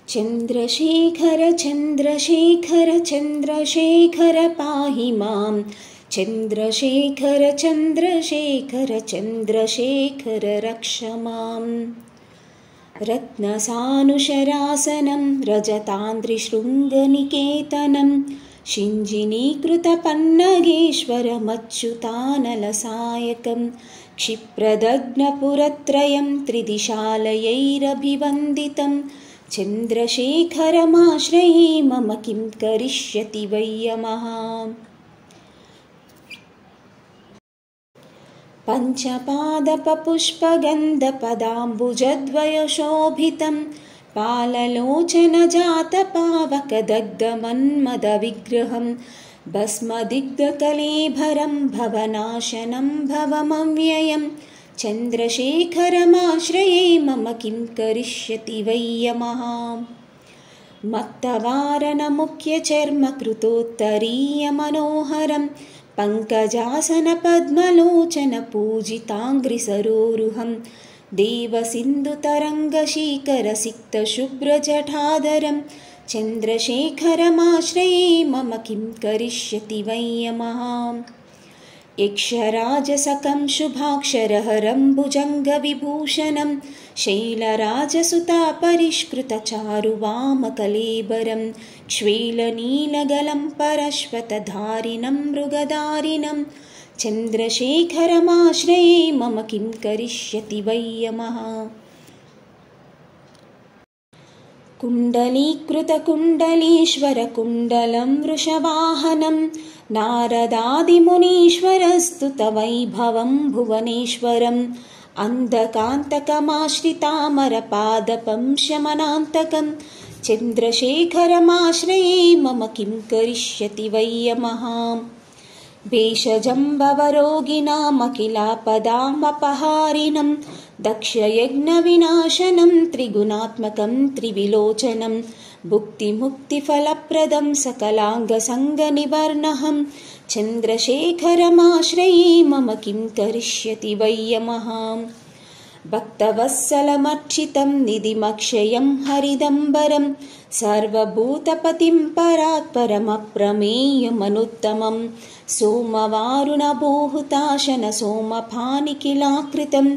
चन्द्रशेखर चन्द्रशेखर चन्द्रशेखर पाहि मां चन्द्रशेखर चन्द्रशेखर चन्द्रशेखर रक्ष मां रत्नसानुशरासनं रजतान्द्रिशृङ्गनिकेतनं शिञ्जिनीकृतपन्नगेश्वरमच्युतानलसायकं क्षिप्रदग्नपुरत्रयं त्रिदिशालयैरभिवन्दितं चन्द्रशेखरमाश्रये मम किं करिष्यति वै यमः। पञ्चपादपपुष्पगन्धपदाम्बुजद्वयशोभितं पाललोचनजातपावकदग्धमन्मदविग्रहं भस्मदिग्धकलेभरं भवनाशनं भवमव्ययं चन्द्रशेखरमाश्रये मम किं करिष्यति वै यमः। मत्तवारणमुख्यचर्मकृतोत्तरीयमनोहरं पङ्कजासनपद्मलोचनपूजिताङ्घ्रिसरोरुहं देवसिन्धुतरङ्गशीकरसिक्तशुभ्रजटाधरं चन्द्रशेखरमाश्रये मम किं करिष्यति वै यमः। यक्षराजसकं शुभाक्षरहरं भुजङ्गविभूषणं शैलराजसुतापरिष्कृतचारुवामकलेबरं क्ष्वेलनीलगलं परश्वतधारिणं मृगधारिणं चन्द्रशेखरमाश्रये मम किं करिष्यति वै यमः। कुण्डलीकृतकुण्डलीश्वरकुण्डलं वृषवाहनं नारदादिमुनीश्वरस्तुतवैभवं भुवनेश्वरम् अन्धकान्तकमाश्रितामरपादपं शमनान्तकं चन्द्रशेखरमाश्रये मम किं करिष्यति वै यमः। भेषजम्बवरोगिणामखिलापदामपहारिणं दक्षयज्ञविनाशनं त्रिगुणात्मकं त्रिविलोचनं भुक्तिमुक्तिफलप्रदं सकलाङ्गसङ्गनिवर्णहं चन्द्रशेखरमाश्रये मम किं करिष्यति वै यमः। भक्तवत्सलमर्चितं निधिमक्षयं हरिदम्बरं सर्वभूतपतिं परात्परमप्रमेयमनुत्तमं सोमवारुणभूहुताशन सोमपानिखिलाकृतं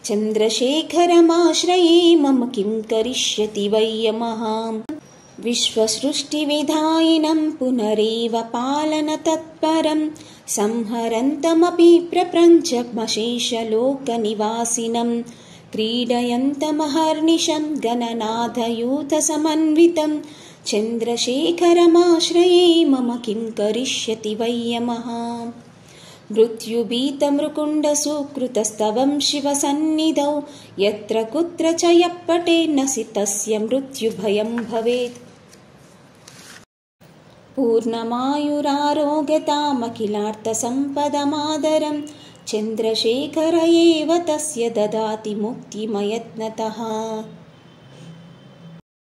चन्द्रशेखरमाश्रये मम किं करिष्यति वै यमः। विश्वसृष्टिविधायिनं पुनरेव पालनतत्परं संहरन्तमपि प्रपञ्चमशेषलोकनिवासिनं क्रीडयन्तमहर्निशं गणनाथयूथसमन्वितं चन्द्रशेखरमाश्रये मम किं करिष्यति वै यमः। मृत्युभीतमृकुण्डसुकृतस्तवं शिवसन्निधौ यत्र कुत्र च यः पठेन्नसि तस्य मृत्युभयं भवेत्। पूर्णमायुरारोग्यतामखिलार्थसम्पदमादरं चन्द्रशेखर एव तस्य ददाति मुक्तिमयत्नतः।